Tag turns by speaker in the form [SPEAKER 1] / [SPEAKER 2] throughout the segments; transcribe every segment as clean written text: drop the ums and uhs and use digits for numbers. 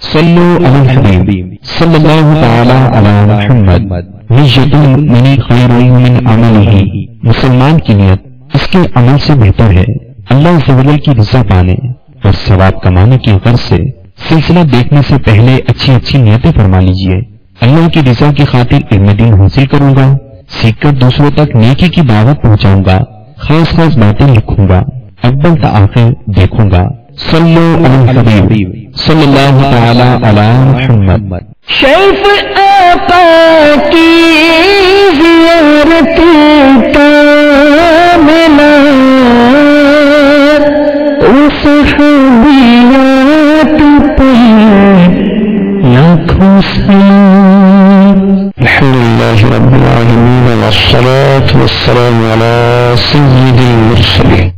[SPEAKER 1] صلو علی الحبیب صلی اللہ تعالی علی محمد نیت المؤمن خیر من عملہ، مسلمان کی نیت اس کے عمل سے بہتر ہے۔ اللہ عز و جل کی رضا پانے اور ثواب کمانے کی غرض سے سلسلہ دیکھنے سے پہلے اچھی اچھی نیتیں فرما لیجئے۔ اللہ کی رضا کی خاطر علم دین حاصل کروں گا، سیکھ کر دوسروں تک نیکی کی دعوت پہنچاؤں گا، خاص خاص باتیں لکھوں گا، اول تا آخر دیکھوں گا۔ صلو علی الحبیب صلی اللہ تعالی علی محمد۔
[SPEAKER 2] شیف آقا کی زیارت کاملہ، صحابیات پر لاکھوں سلام۔
[SPEAKER 3] الحمدللہ رب العالمین والصلاة والسلام علی سید المرسلین،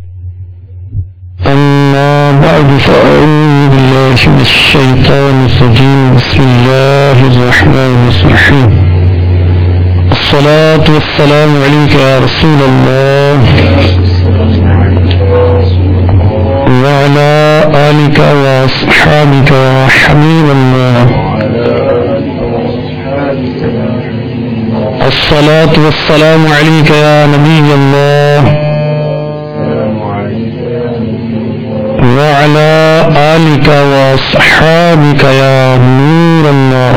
[SPEAKER 3] اما بعد فاعوذ باللہ من الشیطان الرجیم، بسم اللہ الرحمن الرحیم، الصلاة والسلام علیک یا رسول اللہ وعلى آلك وأصحابك وحبيب الله، الصلاة والسلام عليك يا نبي الله وعلى آلك وأصحابك يا نور الله۔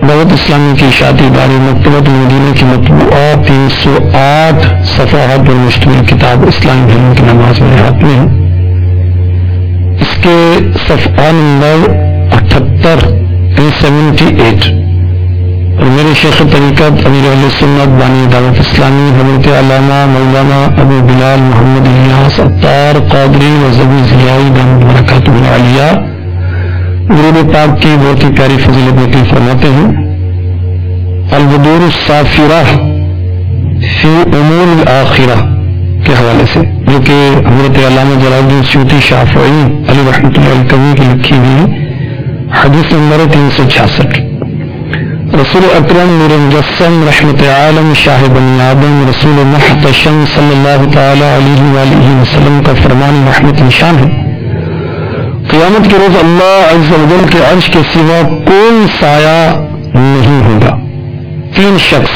[SPEAKER 3] دعوت اسلامی کی اشاعتی ادارے مکتبۃ المدینہ کی مطبوعہ 308 صفحات پر مشتمل کتاب اسلامی علم کی نماز میرے ہاتھ میں ہے۔ اس کے صفحہ نمبر 78 78 اور میرے شیخ طریقت امیر اہل سنت بانی دعوت اسلامی حضرت علامہ مولانا ابو بلال محمد الیاس عطار قادری وزبی ضیائی دامت برکاتہ العالیہ درود پاک کی بہت ہی پیاری فضیلت نقل فرماتے ہیں۔ البدور الصافرہ فی امور الآخرہ کے حوالے سے، جو کہ حضرت علامہ جلال الدین سیوطی شافعی علی رحمۃ اللہ علیہ کی لکھی ہوئی حدیث نمبر 366۔ رسول اکرم نور مجسم رحمت عالم شاہ بنی آدم رسول محتشم صلی اللہ تعالی علیہ وآلہ وسلم کا فرمان رحمت نشان ہے، قیامت کے روز اللہ عز و جل کے عرش کے سوا کوئی سایہ نہیں ہوگا۔ 3 شخص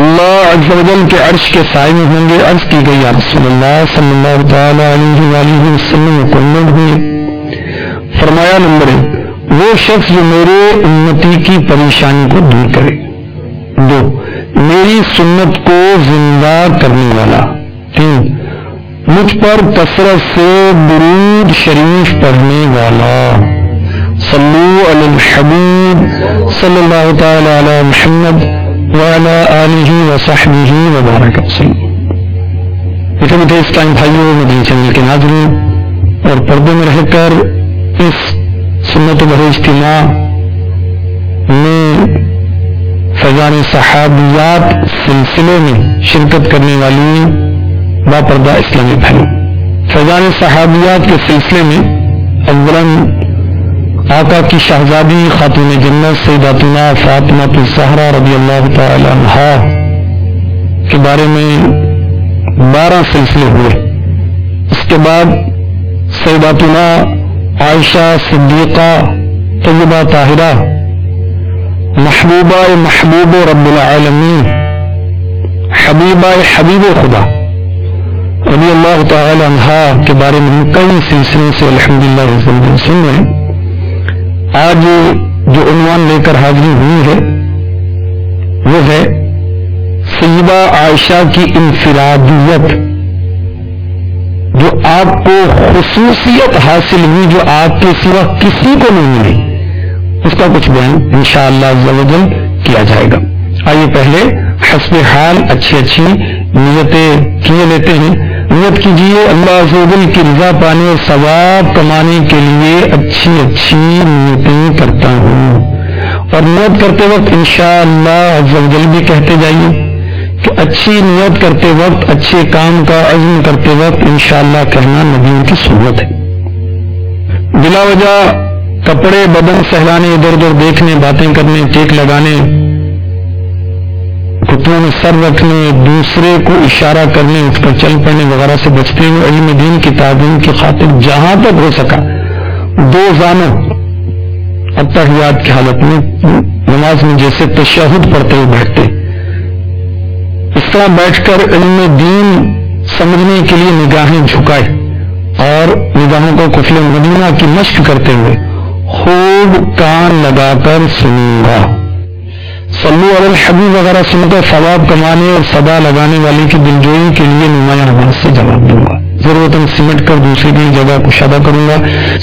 [SPEAKER 3] اللہ عز و جل کے عرش کے سائے میں ہوں گے۔ عرض کی گئی یا رسول اللہ صلی اللہ تعالی علیہ وآلہ وسلم مکمل ہوئے۔ فرمایا نمبر 1 وہ شخص جو میرے امتی کی پریشانی کو دور کرے، 2 میری سنت کو زندہ کرنے والا، 3 مجھ پر کثرت سے درود شریف پڑھنے والا۔ صلو علی الحبیب صلی اللہ تعالی علی محمد وعلی آلہ وصحبہ وبارک وسلم۔ میٹھے میٹھے اسلام بھائیوں، مدنی چینل کے ناظرین اور پردے میں رہ کر اس سنت و بھرے اجتماع میں فیضان صحابیات سلسلے میں شرکت کرنے والی باپردہ اسلامی بھائی، فیضان صحابیات کے سلسلے میں اولاً آقا کی شہزادی خاتون جنت سیداتنا فاطمہ الزہرا رضی اللہ تعالی عنہا کے بارے میں 12 سلسلے ہوئے۔ اس کے بعد سیداتنا عائشہ صدیقہ طیبہ طاہرہ محبوبہ محبوب رب العالمین حبیبہ حبیب خدا رضی اللہ تعالی عنہا کے بارے میں کئی سلسلوں سے الحمدللہ سن رہے ہیں۔ آج جو عنوان لے کر حاضری ہوئی ہے وہ ہے سیدہ عائشہ کی انفرادیت، جو آپ کو خصوصیت حاصل ہوئی جو آپ کے سوا کسی کو نہیں ملی، اس کا کچھ بیان انشاءاللہ عز و جل کیا جائے گا۔ آئیے پہلے حسب حال اچھی نیتیں کیے لیتے ہیں۔ نیت کیجیے اللہ عز و جل کی رضا پانے اور ثواب کمانے کے لیے اچھی نیتیں کرتا ہوں، اور نیت کرتے وقت انشاءاللہ عز و جل بھی کہتے جائیے کہ اچھی نیت کرتے وقت، اچھے کام کا عزم کرتے وقت انشاءاللہ کہنا نبیوں کی سنت ہے۔ بلا وجہ کپڑے بدن سہلانے، ادھر ادھر دیکھنے، باتیں کرنے، ٹیک لگانے، گھٹنوں میں سر رکھنے، دوسرے کو اشارہ کرنے، اٹھ کر چل پڑنے وغیرہ سے بچتے ہوئے علم دین کی تعلیم کی خاطر جہاں تک ہو سکا 2 زانوں التحیات کی حالت میں نماز میں جیسے تشہد پڑھتے ہوئے بیٹھتے، اس طرح بیٹھ کر علم دین سمجھنے کے لیے نگاہیں جھکائے اور نگاہوں کو قفل مدینہ کی مشق کرتے ہوئے خوب کان لگا کر سنوں گا، صلو علی الحبیب وغیرہ سن کر ثواب کمانے اور صدا لگانے والے کی دلجوئی کے لیے نمایاں آواز سے جواب دوں گا، ضرورتاً سمٹ کر دوسری کی جگہ کشادہ کروں گا۔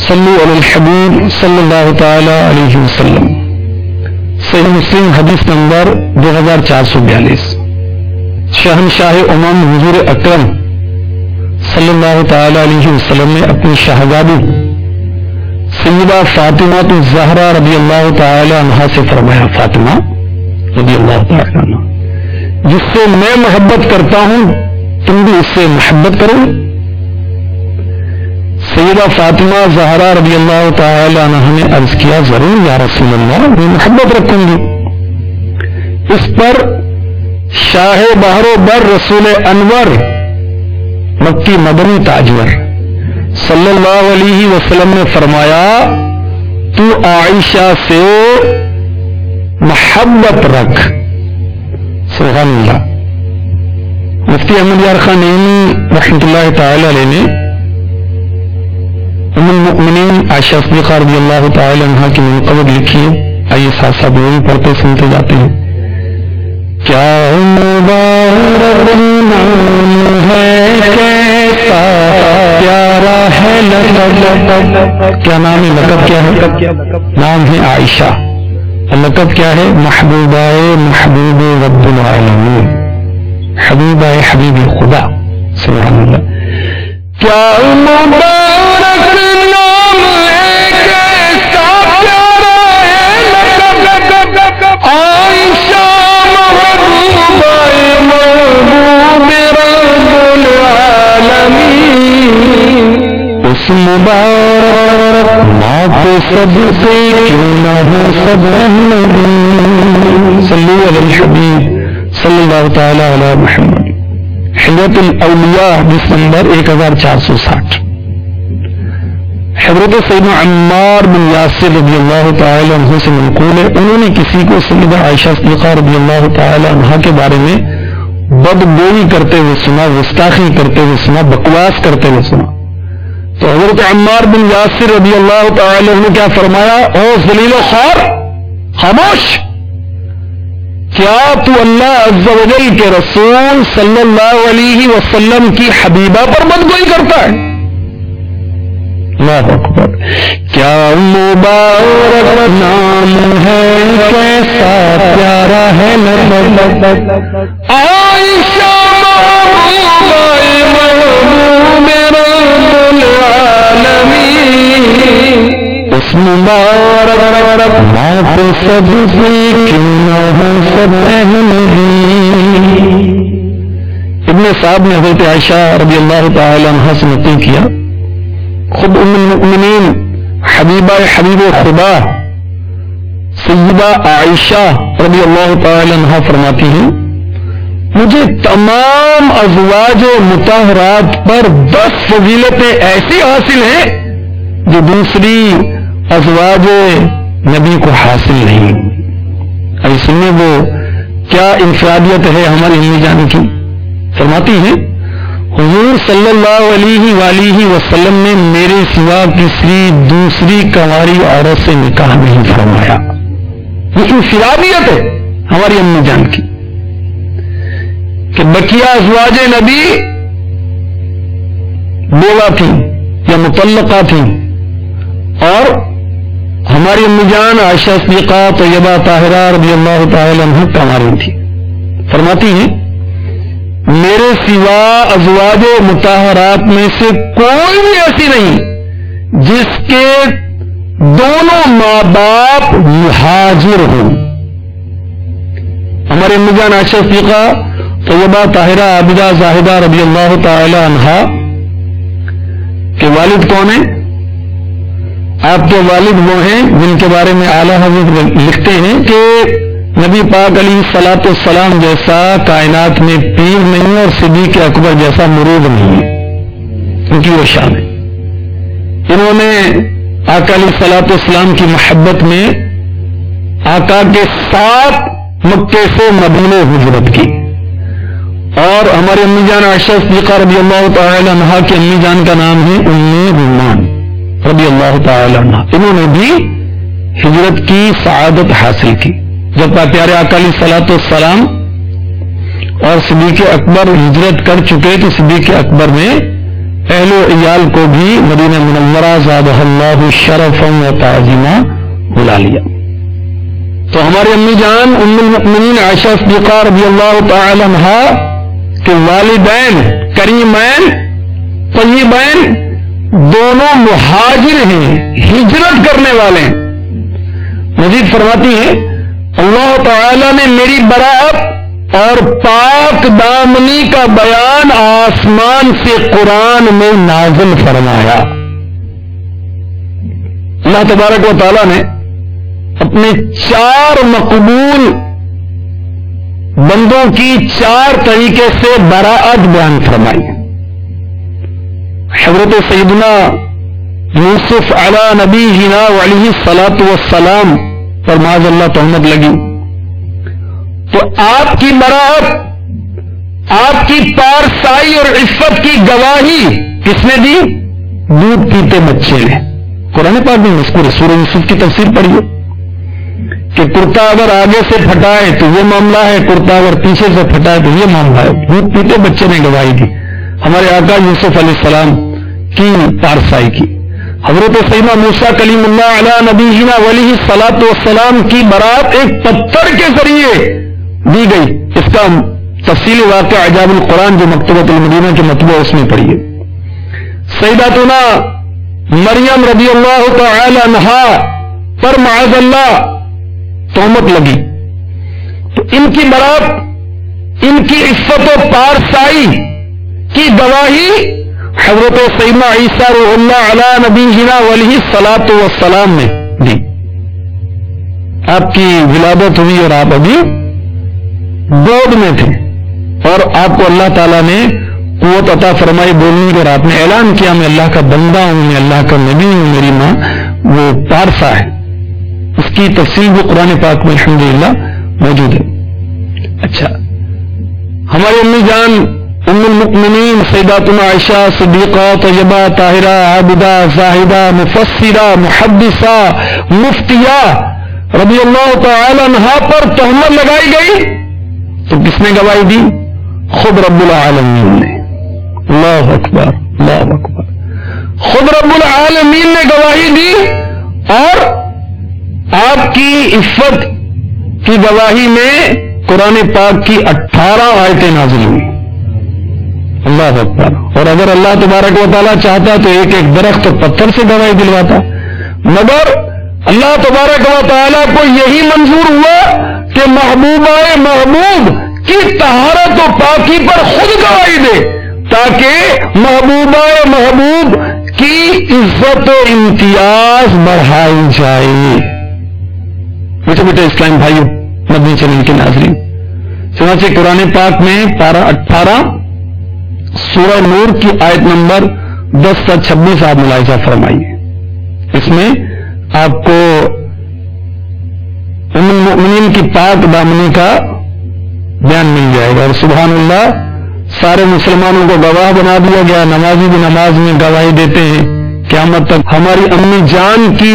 [SPEAKER 3] صلو علی الحبیب صلی اللہ تعالی علیہ وسلم۔ صحیح مسلم حدیث نمبر 2442۔ شہنشاہ امم حضور اکرم صلی اللہ تعالی علیہ وسلم نے اپنی شہزادی سیدہ فاطمہ الزہرا رضی اللہ تعالی عنہا سے فرمایا، فاطمہ رضی اللہ تعالی عنہ جس سے میں محبت کرتا ہوں تم بھی اس سے محبت کرو۔ سیدہ فاطمہ زہرا رضی اللہ تعالی عنہ نے عرض کیا، ضرور یا رسول اللہ، میں محبت رکھوں گی۔ اس پر شاہ بحر و بر رسول انور مکی مدنی تاجور صلی اللہ علیہ وسلم نے فرمایا، تو عائشہ سے محبت رکھ۔ سبحان اللہ۔ مفتی احمد یار خان نعیمی رحمۃ اللہ تعالی علیہ نے ام المؤمنین عائشہ صدیقہ رضی اللہ تعالی عنہا کی منقبت لکھی ہے، آئیے ساتھ ساتھ وہ بھی پڑھتے سنتے جاتے ہیں۔ کیا مبارک نام ہے، کیسا پیارا ہے لقب۔ کیا نام ہے؟ لقب کیا ہے؟ نام ہے عائشہ، لقب کیا ہے؟ محبوبہ محبوب رب العالمین، حبیبہ حبیب خدا۔ سبحان اللہ۔ کیا مبارک نام ہے، کیسا پیارا ہے لقب، عائشہ اس مبارک ماں کو سب سے کیوں نہ ہو سب صلو علی الحبیب صلی اللہ تعالی علی محمد۔ حضرت الاولیاء حدیث نمبر 1460۔ حضرت سیدنا عمار بن یاسر رضی اللہ تعالی عنہ سے منقول ہے، انہوں نے کسی کو سیدہ عائشہ صدیقہ رضی اللہ تعالی عنہ کے بارے میں بدگوئی کرتے ہوئے سنا، گستاخی کرتے ہوئے سنا، بکواس کرتے ہوئے سنا، تو حضرت عمار بن یاسر رضی اللہ تعالی عنہ نے کیا فرمایا، او ذلیل و خوار، خاموش، کیا تو اللہ عز و جل کے رسول صلی اللہ علیہ وسلم کی حبیبہ پر بدگوئی کرتا ہے؟ اللہ اکبر۔ کیا مبارک نام ہے، کیسا پیارا ہے لقب، عائشہ محبوبہ محبوب رب العالمین، اس مبارک ماں پہ سب سے کیوں نہ ہو سب احمدی۔ ابن صاحب نے حضرت عائشہ رضی اللہ تعالی عنہ سے نقل کیا، خود ام المؤمنین حبیبہ حبیب خدا سیدہ عائشہ رضی اللہ تعالی عنہ فرماتی ہیں، مجھے تمام ازواج مطہرات پر 10 فضیلتیں ایسی حاصل ہیں جو دوسری ازواج نبی کو حاصل نہیں۔ اب اس میں وہ کیا انفرادیت ہے ہماری امی جان کی؟ فرماتی ہیں، حضور صلی اللہ علیہ وآلہ وسلم نے میرے سوا کسی دوسری کنواری عورت سے نکاح نہیں فرمایا۔ یہ انفرادیت ہے ہماری امی جان کی کہ بقیہ ازواج نبی بیوہ تھیں یا مطلقہ تھیں، اور ہماری امی جان عائشہ صدیقہ طیبہ طاہرہ رضی اللہ تعالی عنہ کنواری تھی۔ فرماتی ہیں، میرے سوا ازواج مطہرات میں سے کوئی بھی ایسی نہیں جس کے دونوں ماں باپ مہاجر ہوں۔ ہمارے امی جان عائشہ صدیقہ طیبہ طاہرہ عابدہ زاہدہ رضی اللہ تعالی عنہا کے والد کون ہیں؟ آپ کے والد وہ ہیں جن کے بارے میں اعلیٰ حضرت لکھتے ہیں کہ نبی پاک علیہ الصلوۃ والسلام جیسا کائنات میں پیر نہیں اور صدیق اکبر جیسا مرید نہیں ہے، ان کی وہ شان ہے۔ انہوں نے آقا علیہ الصلوۃ والسلام کی محبت میں آقا کے ساتھ مکے سے مدینے ہجرت کی، اور ہمارے امی جان عائشہ صدیقہ رضی اللہ تعالی عنہا کی امی جان کا نام ہے ام رومان رضی اللہ تعالی عنہا، انہوں نے بھی ہجرت کی سعادت حاصل کی۔ جب پیارے آقا علیہ الصلوۃ والسلام اور صدیق اکبر ہجرت کر چکے تو صدیق اکبر نے اہل و عیال کو بھی مدینہ منورہ زادہ اللہ شرفا و تعظیما بلا لیا۔ تو ہماری امی جان ام المؤمنین عائشہ صدیقہ رضی اللہ تعالی عنہا کے والدین کریمین طیبین دونوں مہاجر ہیں، ہجرت کرنے والے ہیں۔ مزید فرماتی ہیں اللہ تعالی نے میری برات اور پاک دامنی کا بیان آسمان سے قرآن میں نازل فرمایا۔ اللہ تبارک و تعالی نے اپنے 4 مقبول بندوں کی 4 طریقے سے براءت بیان فرمائی۔ حضرت سیدنا یوسف علی نبینا علیہ الصلوۃ والسلام پر معاذ اللہ تہمت لگی تو آپ کی براءت، آپ کی پارسائی اور عفت کی گواہی کس نے دی؟ دودھ پیتے بچے نے۔ قرآن پاک میں مذکور ہے، سورہ یوسف کی تفسیر پڑھیے کہ کرتا اگر آگے سے پھٹائے تو یہ معاملہ ہے، کرتا اگر پیچھے سے پھٹائے تو یہ معاملہ ہے۔ دودھ پیتے بچے نے گواہی دی ہمارے آقا یوسف علیہ السلام کی پارسائی کی۔ حضرت سیدنا موسیٰ کلیم اللہ علی نبینا علیہ الصلوۃ والسلام کی برات ایک پتھر کے ذریعے دی گئی۔ اس کا تفصیلی واقعہ عجائب القرآن جو مکتبۃ المدینہ کے مطبوع اس میں پڑھیے۔ سیداتنا مریم رضی اللہ تعالی عنہا پر معاذ اللہ تہمت لگی تو ان کی برات، ان کی عفت و پارسائی کی گواہی حضرت سیدنا عیسیٰ روح اللہ علی نبینا علیہ الصلوۃ والسلام نے دی۔ آپ کی ولادت ہوئی اور آپ ابھی گود میں تھے اور آپ کو اللہ تعالیٰ نے قوت عطا فرمائی بولنے کی، اور آپ نے اعلان کیا میں اللہ کا بندہ ہوں، میں اللہ کا نبی ہوں، میری ماں وہ پارسا ہے۔ اس کی تفصیل بھی قرآن پاک میں الحمدللہ موجود ہے۔ اچھا، ہماری امی جان ام المؤمنین سیداتنا عائشہ صدیقہ طیبہ طاہرہ عابدہ زاہدہ مفسرہ محدثہ مفتیہ رضی اللہ تعالی عنہا پر تہمت لگائی گئی تو کس نے گواہی دی؟ خود رب العالمین نے۔ اللہ اکبر، اللہ اکبر، خود رب العالمین نے گواہی دی، اور آپ کی عفت کی گواہی میں قرآن پاک کی 18 آیتیں نازل ہوئی۔ اللہ اکبر۔ اور اگر اللہ تبارک و تعالیٰ چاہتا تو ایک ایک درخت اور پتھر سے گواہی دلواتا، مگر اللہ تبارک و تعالیٰ کو یہی منظور ہوا کہ محبوبہ محبوب کی طہارت و پاکی پر خود گواہی دے، تاکہ محبوبہ محبوب کی عزت و امتیاز بڑھائی جائے۔ بیٹے بیٹے اسلام بھائیو، مدنی چینل کے ناظرین، چنانچہ قرآن پاک میں پارہ 18 سورہ نور کی آیت نمبر 10 سے 26 آپ ملاحظہ فرمائیے۔ اس میں آپ کو ام المؤمنین کی پاک دامنی کا بیان مل جائے گا، اور سبحان اللہ سارے مسلمانوں کو گواہ بنا دیا گیا۔ نمازی بھی نماز میں گواہی دیتے ہیں، قیامت تک ہماری امی جان کی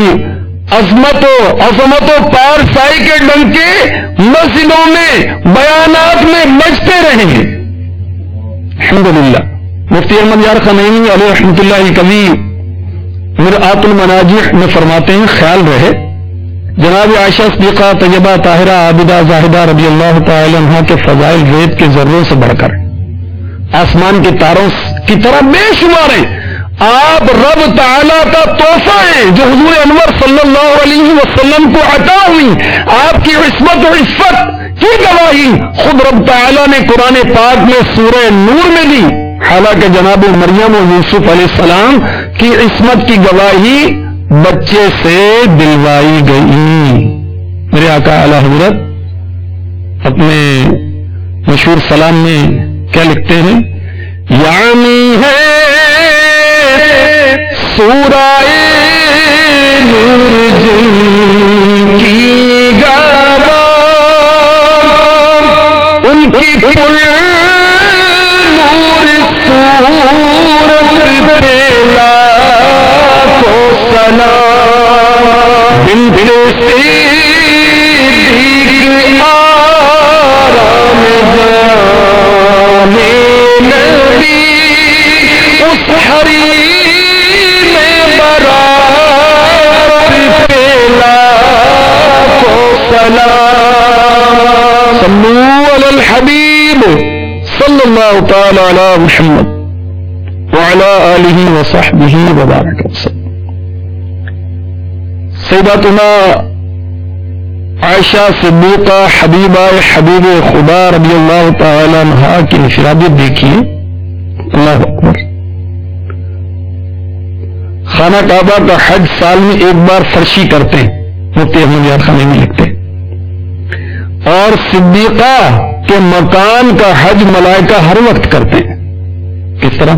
[SPEAKER 3] عظمت و پارسائی کے ڈنکے مسجدوں میں بیانات میں بجتے رہے ہیں۔ الحمدللہ مفتی احمد یار خمینی علیہ رحمۃ اللہ کبھی مرآت المناجح میں فرماتے ہیں، خیال رہے جناب عائشہ صدیقہ طیبہ طاہرہ عابدہ زاہدہ رضی اللہ تعالی عنہا کے فضائل ریت کے ذروں سے بڑھ کر آسمان کے تاروں کی طرح بے شمار ہیں۔ آپ رب تعالیٰ کا تحفہ ہیں جو حضور انور صلی اللہ علیہ وسلم کو عطا ہوئی۔ آپ کی عصمت و عفت کی گواہی خود رب تعالیٰ نے قرآن پاک میں سورہ نور میں دی، حالانکہ جناب مریم و یوسف علیہ السلام کی عصمت کی گواہی بچے سے دلوائی گئی۔ میرے آقا اعلی حضرت اپنے مشہور سلام میں کیا لکھتے ہیں؟ یعنی ہے سورہ نور جن کی گاوا ان کی پل نور صورت پہ لاکھوں سلام دل دل سے الحبیب صلی اللہ تعالی علی محمد وعلی آلہ وصحبہ وبارک وسلم. سیداتنا عائشہ صدیقہ حبیبہ حبیب خدا رضی اللہ تعالی عنہا کی انفرادیت دیکھیے. اللہ اکبر. خانہ کعبہ کا حج سال میں ایک بار فرشی کرتے ہیں، مفتی احمد یار خانی میں لکھتے ہیں، اور صدیقہ کے مکان کا حج ملائکہ ہر وقت کرتے ہیں. کس طرح؟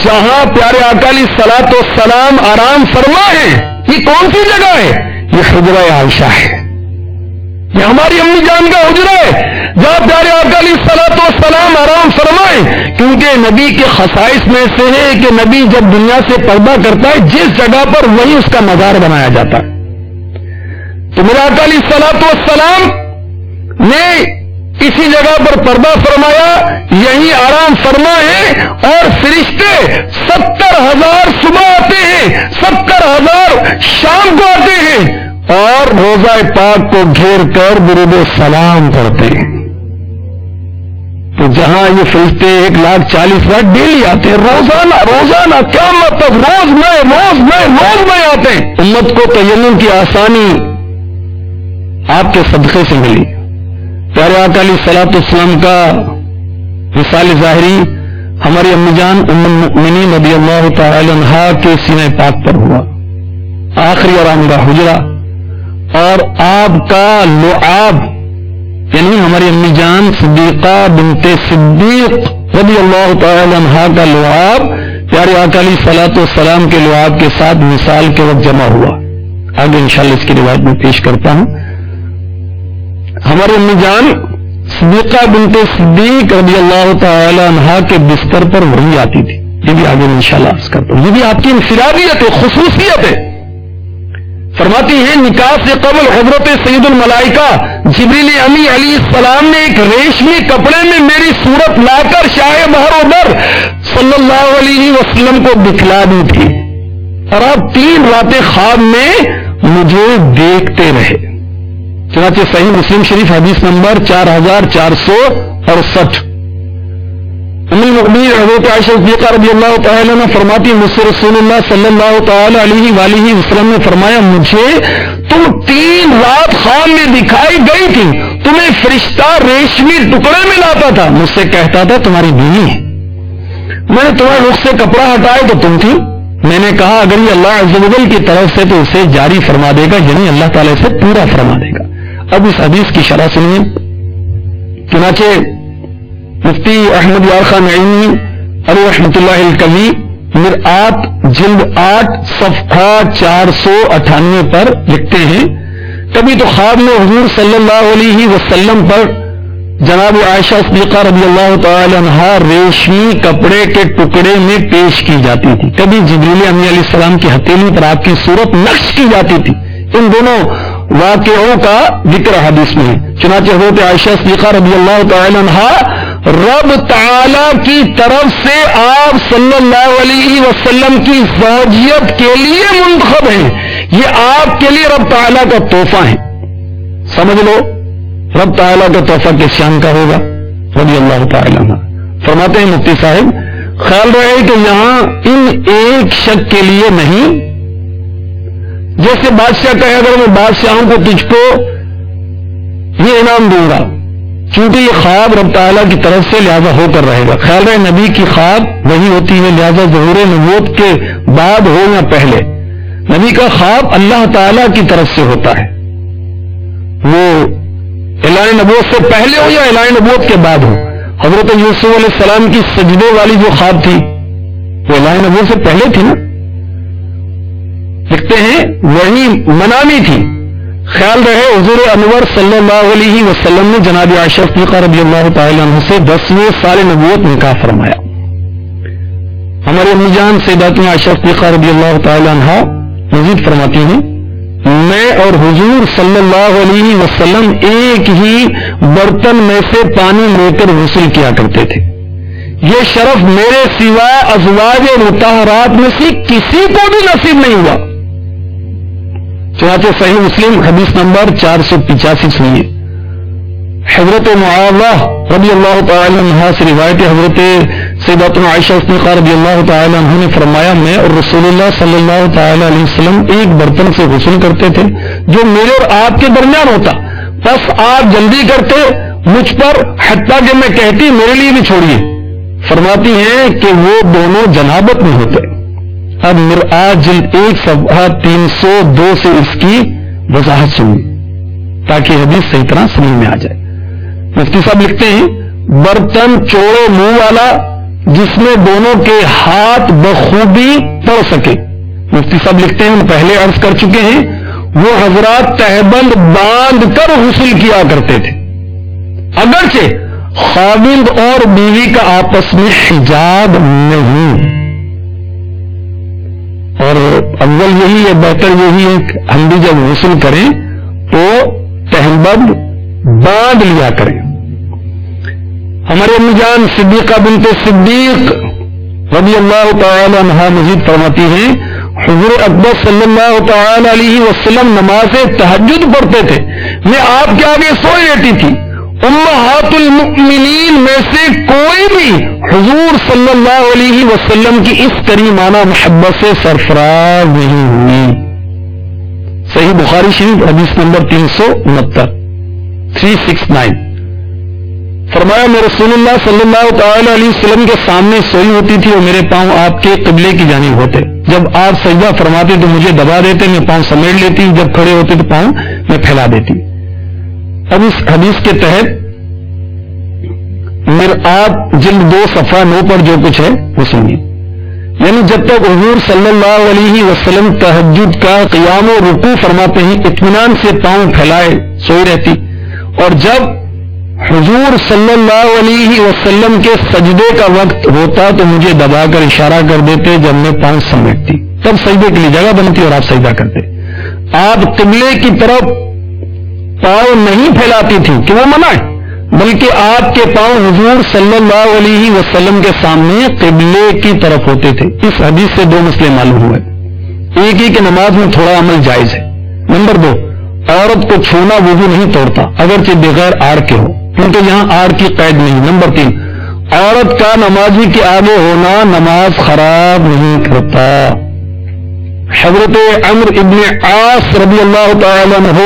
[SPEAKER 3] جہاں پیارے آقا علیہ الصلوۃ والسلام آرام فرما ہے، یہ کون سی جگہ ہے؟ یہ حجرہ عائشہ ہے، یہ ہماری امی جان کا حجرہ ہے جہاں پیارے آقا علیہ الصلوۃ والسلام آرام فرمائے. کیونکہ نبی کے خصائص میں سے ہے کہ نبی جب دنیا سے پردہ کرتا ہے جس جگہ پر وہی اس کا مزار بنایا جاتا ہے. تو میرے آقا علیہ الصلوۃ والسلام نے کسی جگہ پر پردہ فرمایا، یہی آرام فرما ہے، اور فرشتے 70,000 صبح آتے ہیں، 70,000 شام کو آتے ہیں اور روضہ پاک کو گھیر کر درود و سلام کرتے ہیں. تو جہاں یہ فرشتے 1,40,000 ڈیلی آتے ہیں، روزانہ کیا مطلب؟ روز میں آتے ہیں. امت کو تیمم کی آسانی آپ کے صدقے سے ملی. پیارے آقا علیہ الصلوۃ والسلام کا وصال ظاہری ہماری امی جان ام المؤمنین رضی اللہ تعالی عنہا کے سینہ پاک پر ہوا، آخری آرام گاہ حجرہ، اور آپ کا لعاب یعنی ہماری امی جان صدیقہ بنت صدیق رضی اللہ تعالی عنہا کا لعاب پیارے آقا علیہ الصلوۃ والسلام کے لعاب کے ساتھ مثال کے وقت جمع ہوا. آگے انشاءاللہ اس کی روایت میں پیش کرتا ہوں. ہماری امی جان صدیقہ بنت صدیق رضی اللہ تعالی عنہا کے بستر پر وہی آتی تھی. یہ بھی آگے انشاءاللہ عرض کرتا ہوں. یہ بھی آپ کی انفرادیت ہے، خصوصیت ہے. فرماتی ہیں نکاح سے قبل حضرت سید الملائکہ جبریل امی علیہ السلام نے ایک ریشمی کپڑے میں میری صورت لا کر شاہ بہر و در صلی اللہ علیہ وسلم کو دکھلا دی تھی، اور آپ 3 راتیں خواب میں مجھے دیکھتے رہے. چنانچہ صحیح مسلم شریف حدیث نمبر 4468. ام المؤمنین حضرت عائشہ صدیقہ رضی اللہ تعالی عنہ فرماتی مجھ سے رسول اللہ صلی اللہ تعالی علیہ وآلہ وسلم نے فرمایا مجھے تم 3 رات خواب میں دکھائی گئی تھی، تمہیں فرشتہ ریشمی ٹکڑے میں لاتا تھا، مجھ سے کہتا تھا تمہاری بیوی ہے. میں نے تمہارے رخ سے کپڑا ہٹائے تو تم تھی. میں نے کہا اگر یہ اللہ عز و جل کی طرف سے تو اسے جاری فرما دے گا، یعنی اللہ تعالی سے پورا فرما دے گا. اب اس حدیث کی شرح سنیے. چنانچہ مفتی احمد یار خان نعیمی علیہ رحمۃ اللہ الکوی مرآت جلد 8 صفحہ 498 پر لکھتے ہیں کبھی تو خواب میں حضور صلی اللہ علیہ وسلم پر جناب عائشہ صدیقہ رضی اللہ تعالی عنہا ریشمی کپڑے کے ٹکڑے میں پیش کی جاتی تھی، کبھی جبریل امی علیہ السلام کی ہتھیلی پر آپ کی صورت نقش کی جاتی تھی. ان دونوں واقعوں کا ذکر حدیث میں ہے. چنانچہ حضرت عائشہ صدیقہ رضی اللہ تعالی عنہا رب تعالی کی طرف سے آپ صلی اللہ علیہ وسلم کی زوجیت کے لیے منتخب ہیں. یہ آپ کے لیے رب تعالی کا تحفہ ہے. سمجھ لو رب تعالی کا تحفہ کس شان کا ہوگا؟ رضی اللہ تعالی عنہ. فرماتے ہیں مفتی صاحب خیال رہے کہ یہاں ان ایک شک کے لیے نہیں، جیسے بادشاہ کہے اگر میں بادشاہوں کو تجھ کو یہ انعام دوں گا، چونکہ یہ خواب رب تعالیٰ کی طرف سے لہذا ہو کر رہے گا. خیال رہے نبی کی خواب وہی ہوتی ہے، لہذا ظہور نبوت کے بعد ہو یا پہلے، نبی کا خواب اللہ تعالیٰ کی طرف سے ہوتا ہے. وہ اعلان نبوت سے پہلے ہو یا اعلان نبوت کے بعد ہو. حضرت یوسف علیہ السلام کی سجدے والی جو خواب تھی وہ اعلان نبوت سے پہلے تھی نا. لکھتے ہیں وہی منامی تھی. خیال رہے حضور انور صلی اللہ علیہ وسلم نے جناب عائشہ صدیقہ رضی اللہ تعالی عنہ سے 10ویں سال نبوت نکاح فرمایا. ہماری امی جان سیداتنا عائشہ صدیقہ رضی اللہ تعالی عنہ مزید فرماتی ہیں میں اور حضور صلی اللہ علیہ وسلم ایک ہی برتن میں سے پانی لے کر غسل کیا کرتے تھے. یہ شرف میرے سوا ازواج مطہرات میں سے کسی کو بھی نصیب نہیں ہوا. چنانچہ صحیح مسلم حدیث نمبر 485 سنیے. حضرت معاویہ رضی اللہ تعالی عنہ سے روایت حضرت سیداتنا عائشہ صدیقہ رضی اللہ تعالی عنہ نے فرمایا میں اور رسول اللہ صلی اللہ تعالی علیہ وسلم ایک برتن سے غسل کرتے تھے جو میرے اور آپ کے درمیان ہوتا. بس آپ جلدی کرتے مجھ پر حتیٰ کہ میں کہتی میرے لیے بھی چھوڑیے. فرماتی ہیں کہ وہ دونوں جنابت میں ہوتے. اب مرآت جلد 1 صفحہ 302 سے اس کی وضاحت سنیے تاکہ حدیث صحیح طرح سمجھ میں آ جائے. مفتی صاحب لکھتے ہیں برتن چوڑے منہ والا جس میں دونوں کے ہاتھ بخوبی پڑ سکے. مفتی صاحب لکھتے ہیں ہم پہلے عرض کر چکے ہیں وہ حضرات تہبند باندھ کر غسل کیا کرتے تھے. اگرچہ خاوند اور بیوی کا آپس میں حجاب نہیں. اور اول یہی ہے بہتر یہی ہے کہ ہم بھی جب غسل کریں تو تہبند باندھ لیا کریں. ہمارے امی جان صدیقہ بنت صدیق رضی اللہ تعالی عنہا مزید فرماتی ہیں حضور اکبر صلی اللہ تعالی علیہ وسلم نماز تہجد پڑھتے تھے میں آپ کے آگے سوئی رہتی تھی. امہات المؤمنین میں سے کوئی بھی حضور صلی اللہ علیہ وسلم کی اس کریمانہ محبت سے سرفراز نہیں ہوئی. صحیح بخاری شریف حدیث نمبر 369. فرمایا میں رسول اللہ صلی اللہ تعالی علیہ وسلم کے سامنے سوئی ہوتی تھی اور میرے پاؤں آپ کے قبلے کی جانب ہوتے. جب آپ سجدہ فرماتے تو مجھے دبا دیتے میں پاؤں سمیٹ لیتی. جب کھڑے ہوتے تو پاؤں میں پھیلا دیتی. اب اس حدیث کے تحت مرآت جلد 2 صفحہ 9 پر جو کچھ ہے وہ سنیے. یعنی جب تک حضور صلی اللہ علیہ وسلم تہجد کا قیام و رکوع فرماتے ہیں اطمینان سے پاؤں پھیلائے سوئی رہتی. اور جب حضور صلی اللہ علیہ وسلم کے سجدے کا وقت ہوتا تو مجھے دبا کر اشارہ کر دیتے. جب میں پاؤں سمیٹتی تب سجدے کے لیے جگہ بنتی اور آپ سجدہ کرتے. آپ قبلے کی طرف پاؤں نہیں پھیلاتی تھی کہ وہ منع ہے بلکہ آپ کے پاؤں حضور صلی اللہ علیہ وسلم کے سامنے قبلے کی طرف ہوتے تھے. اس حدیث سے 2 مسئلے معلوم ہوئے. ایک ہی کہ نماز میں تھوڑا عمل جائز ہے. نمبر 2 عورت کو چھونا وضو نہیں توڑتا اگرچہ بغیر آڑ کے ہو کیونکہ یہاں آڑ کی قید نہیں. نمبر 3 عورت کا نمازی کے آگے ہونا نماز خراب نہیں کرتا. حضرت عمرو ابن عاص رضی اللہ تعالی عنہ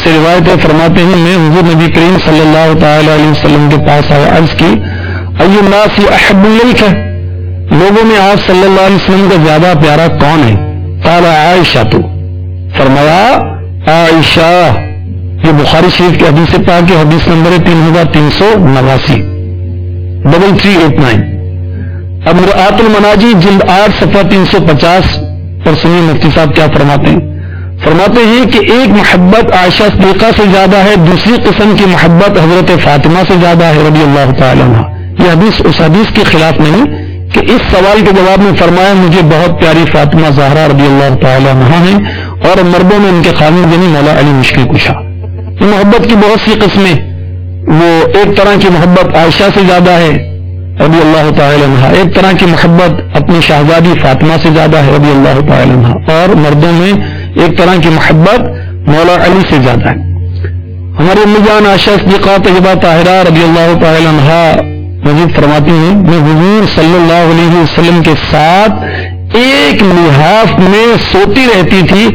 [SPEAKER 3] سے روایت فرماتے ہیں میں حضور نبی کریم صلی اللہ تعالی علیہ وسلم کے پاس آیا. عرض کی ای الناس احب الیک لوگوں میں آپ صلی اللہ علیہ وسلم کا زیادہ پیارا کون ہے؟ قال عائشہ. تو فرمایا عائشہ. یہ بخاری شریف کی حدیث پاک حدیث نمبر 3389 3389. اب مرآت المناجی جلد 8 صفحہ 350 پر سنیے مفتی صاحب کیا فرماتے ہیں. فرماتے ہیں کہ ایک محبت عائشہ صدیقہ سے زیادہ ہے دوسری قسم کی محبت حضرت فاطمہ سے زیادہ ہے رضی اللہ تعالی عنہ. یہ حدیث اس حدیث کے خلاف نہیں کہ اس سوال کے جواب میں فرمایا مجھے بہت پیاری فاطمہ زہرا رضی اللہ تعالی عنہ ہیں اور مردوں میں ان کے خامد یعنی مولا علی مشکل کشا. یہ محبت کی بہت سی قسمیں. وہ ایک طرح کی محبت عائشہ سے زیادہ ہے رضی اللہ تعالی عنہ. ایک طرح کی محبت اپنی شہزادی فاطمہ سے زیادہ ہے رضی اللہ تعالی عنہ. اور مردوں میں ایک طرح کی محبت مولا علی سے زیادہ ہے. ہماری امی جان عائشہ صدیقہ طیبہ طاہرہ رضی اللہ تعالی عنہ مزید فرماتی ہیں میں حضور صلی اللہ علیہ وسلم کے ساتھ ایک لحاف میں سوتی رہتی تھی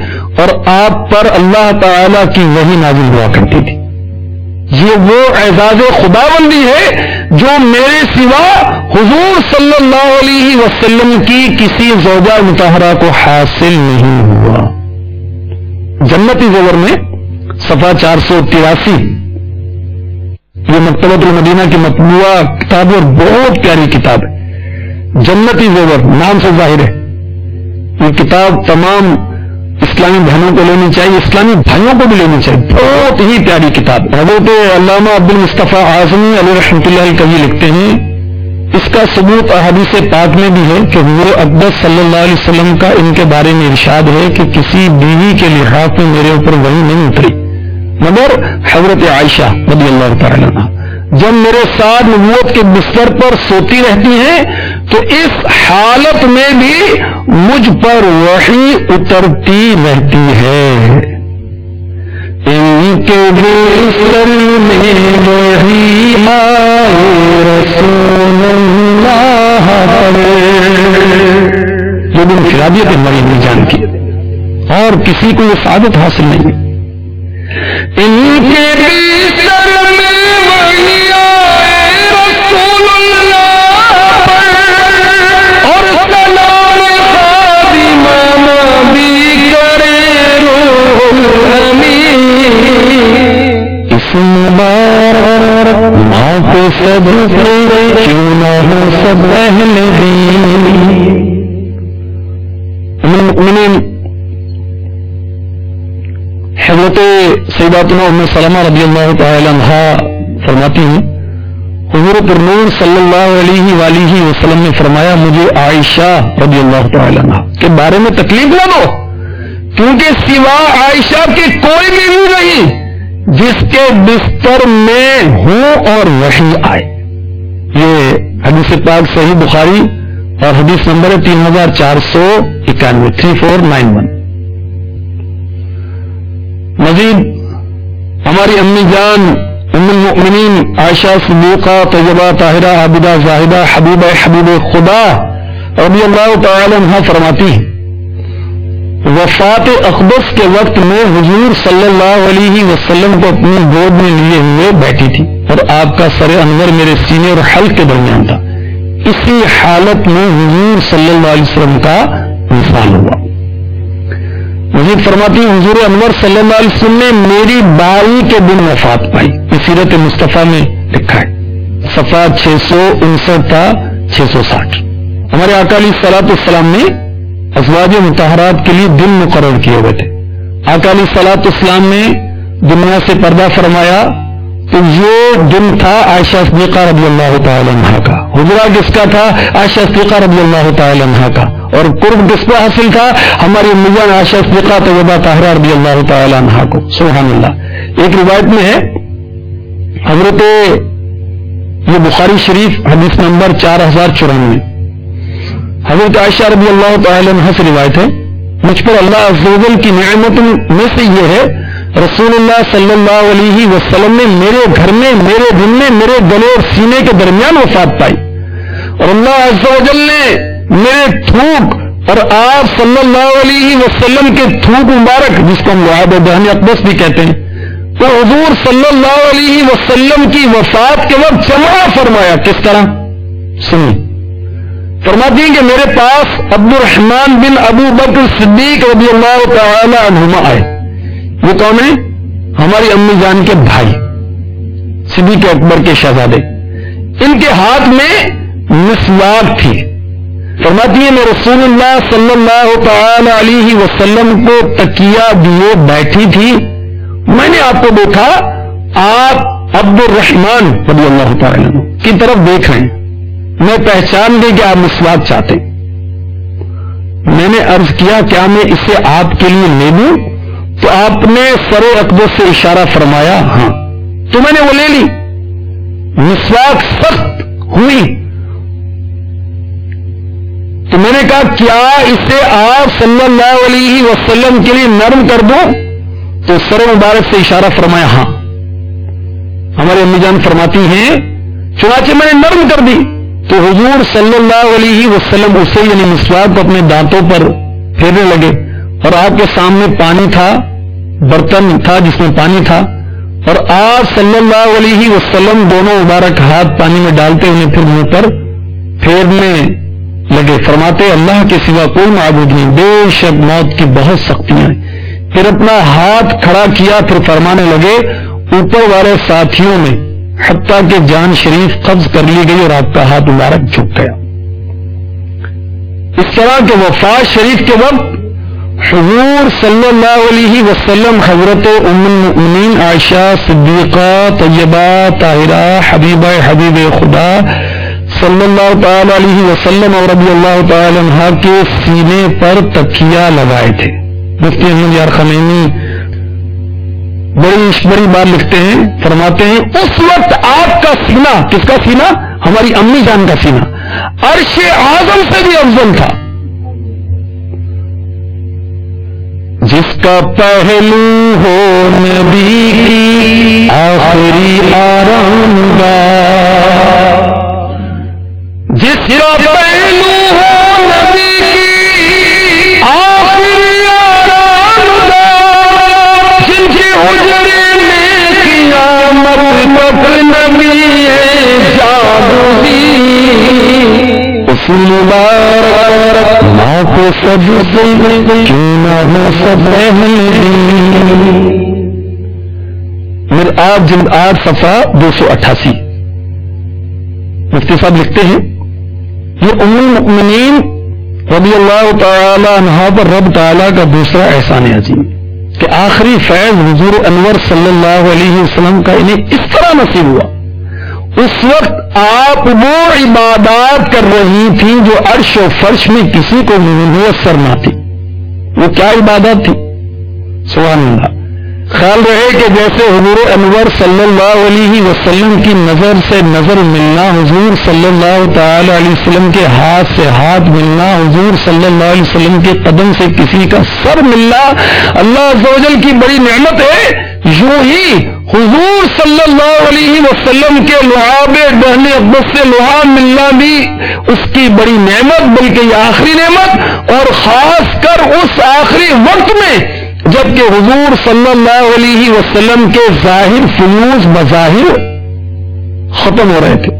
[SPEAKER 3] اور آپ پر اللہ تعالی کی وحی نازل ہوا کرتی تھی. یہ وہ اعزاز خداوندی ہے جو میرے سوا حضور صلی اللہ علیہ وسلم کی کسی زوجہ مطہرہ کو حاصل نہیں ہوا. جنتی زور میں صفحہ 483 یہ مکتبۃ المدینہ کی مطبوعہ کتاب اور بہت پیاری کتاب ہے، جنتی زیور نام سے ظاہر ہے۔ یہ کتاب تمام اسلامی بہنوں کو لینی چاہیے، اسلامی بھائیوں کو بھی لینی چاہیے، بہت ہی پیاری کتاب۔ حضرت علامہ عبد المصطفیٰ اعظمی علیہ رحمۃ اللہ کبھی لکھتے ہیں، اس کا ثبوت احادیث پاک میں بھی ہے کہ حضور اقدس صلی اللہ علیہ وسلم کا ان کے بارے میں ارشاد ہے کہ کسی بیوی کے لحاظ میں میرے اوپر وحی نہیں اتری مگر حضرت عائشہ رضی اللہ تعالی عنہ جب میرے ساتھ نبوت کے بستر پر سوتی رہتی ہیں تو اس حالت میں بھی مجھ پر وحی اترتی رہتی ہے۔ ان کے بستر میں وحی آئے رسول اللہ، یہ بھی انفرادیت ہے ہماری امی جان کی، اور کسی کو یہ سعادت حاصل نہیں ہے۔ ان کے بستر میں وحی آئے رسول اللہ اور سلام خادمہ نبی کرے روح امین، اس مبارک ماں پہ سب کیوں نہ ہو سب اہل دین۔ المؤمنین حضرت سیداتنا ام سلمہ رضی اللہ تعالی عنہا فرماتی ہیں، حضور پر نور صلی اللہ علیہ وآلہ وسلم نے فرمایا مجھے عائشہ رضی اللہ تعالی عنہا کے بارے میں تکلیف نہ دو، کیونکہ سوا عائشہ کے کوئی بھی نہیں جس کے بستر میں ہوں اور وحی آئے۔ یہ حدیث پاک صحیح بخاری اور حدیث نمبر 3491 3491۔ مزید ہماری امی جان ام المؤمنین عائشہ صدیقہ طیبہ طاہرہ عابدہ زاہدہ حبیبہ حبیب خدا رضی اللہ تعالی عنہ فرماتی ہیں، وفات اقدس کے وقت میں حضور صلی اللہ علیہ وسلم کو اپنی گود میں لیے ہوئے بیٹھی تھی اور آپ کا سر انور میرے سینے اور حلق کے درمیان تھا۔ اسی حالت میں حضور صلی اللہ علیہ وسلم کا انسان ہوا۔ مزید فرماتی ہیں حضور انور صلی اللہ علیہ وسلم نے میری 22 کے دن وفات پائی، سیرت مصطفیٰ میں لکھا ہے، صفحہ 659 تھا 660۔ ہمارے آقا علیہ الصلوۃ والسلام نے ازواج مطہرات کے لیے دن مقرر کیے ہوئے تھے۔ آقا علیہ الصلوۃ والسلام نے دنیا سے پردہ فرمایا تو یہ دن تھا عائشہ صدیقہ رضی اللہ تعالی عنہا کا، حجرہ کس کا تھا؟ عائشہ صدیقہ رضی اللہ تعالی عنہا کا، اور قرب کس کو حاصل تھا؟ ہماری امی جان عائشہ صدیقہ طیبہ طاہرہ رضی اللہ تعالی عنہا کو۔ سبحان اللہ۔ ایک روایت میں ہے حضرت یہ بخاری شریف حدیث نمبر 4094، حضرت عائشہ رضی اللہ تعالی عنہا سے روایت ہے، مجھ پر اللہ عز و جل کی نعمت میں سے یہ ہے رسول اللہ صلی اللہ علیہ وسلم نے میرے گھر میں میرے دن میں میرے گلے اور سینے کے درمیان وفات پائی، اور اللہ عز و جل نے میرے تھوک اور آپ صلی اللہ علیہ وسلم کے تھوک مبارک جس کو ہم لعاب دہن اقدس بھی کہتے ہیں تو حضور صلی اللہ علیہ وسلم کی وفات کے وقت جمع فرمایا۔ کس طرح سنیں، فرماتی ہیں کہ میرے پاس عبد الرحمن بن ابو بکر صدیق رضی اللہ تعالی عنہما آئے۔ وہ کون ہیں؟ ہماری امی جان کے بھائی صدیق اکبر کے شہزادے۔ ان کے ہاتھ میں مسواک تھی۔ فرماتی ہے میں رسول اللہ صلی اللہ تعالی علیہ وسلم کو تکیہ دیے بیٹھی تھی، میں نے آپ کو دیکھا، آپ عبد الرحمن رضی اللہ تعالی عنہ کی طرف دیکھ رہے ہیں، میں پہچان گئی کہ آپ مسواک چاہتے۔ میں نے عرض کیا کیا میں اسے آپ کے لیے لے لوں؟ تو آپ نے سر اقدس سے اشارہ فرمایا ہاں، تو میں نے وہ لے لی۔ مسواک سخت ہوئی تو میں نے کہا کیا اسے آپ صلی اللہ علیہ وسلم کے لیے نرم کر دوں؟ تو سر مبارک سے اشارہ فرمایا ہاں۔ ہمارے امی جان فرماتی ہیں چنانچہ میں نے نرم کر دی تو حضور صلی اللہ علیہ وسلم اسے یعنی مسواک کو اپنے دانتوں پر پھیرنے لگے، اور آپ کے سامنے پانی تھا، برتن تھا جس میں پانی تھا، اور آپ صلی اللہ علیہ وسلم دونوں مبارک ہاتھ پانی میں ڈالتے انہیں پھر منہ پر پھیرنے لگے۔ فرماتے اللہ کے سوا کوئی معبود نہیں، بے شک موت کی بہت سختیاں ہیں۔ پھر اپنا ہاتھ کھڑا کیا، پھر فرمانے لگے اوپر والے ساتھیوں میں حتیٰ کہ جان شریف قبض کر لی گئی اور آپ کا ہاتھ مبارک جھک گیا۔ اس طرح کے وفات شریف کے وقت حضور صلی اللہ علیہ وسلم حضرت ام المؤمنین عائشہ صدیقہ طیبہ طاہرہ حبیبہ حبیب خدا صلی اللہ تعالی علیہ وسلم اور رضی اللہ تعالی عنہ کے سینے پر تکیہ لگائے تھے۔ مفتی احمد یار خمینی بڑی بات لکھتے ہیں، فرماتے ہیں اس وقت آپ کا سینہ، کس کا سینہ؟ ہماری امی جان کا سینہ عرش اعظم سے بھی افضل تھا، جس کا پہلو ہو نبی کی آخری آرامگاہ، جس کا پہلو ہو نبی کی آخری آرامگاہ، جن کے حجرے میں قیامت تک نبی جادوی، اس مبارک ماں کو سب سے کیوں نہ ہو سب مرآب جلد 8 صفحہ 288۔ مفتی صاحب لکھتے ہیں یہ ام المؤمنین رضی اللہ تعالی عنہا پر رب تعالیٰ کا دوسرا احسان عظیم کہ آخری فیض حضور انور صلی اللہ علیہ وسلم کا انہیں اس طرح نصیب ہوا۔ اس وقت آپ وہ عبادات کر رہی تھیں جو عرش و فرش میں کسی کو میسر نہ تھی۔ وہ کیا عبادت تھی؟ سبحان اللہ۔ خیال رہے کہ جیسے حضور انور صلی اللہ علیہ وسلم کی نظر سے نظر ملنا، حضور صلی اللہ تعالی علیہ وسلم کے ہاتھ سے ہاتھ ملنا، حضور صلی اللہ علیہ وسلم کے قدم سے کسی کا سر ملنا اللہ عز و جل کی بڑی نعمت ہے، یوں ہی حضور صلی اللہ علیہ وسلم کے لعاب دہن اقدس سے لعاب ملنا بھی اس کی بڑی نعمت، بلکہ یہ آخری نعمت، اور خاص کر اس آخری وقت میں جبکہ حضور صلی اللہ علیہ وسلم کے ظاہر فیوز بظاہر ختم ہو رہے تھے،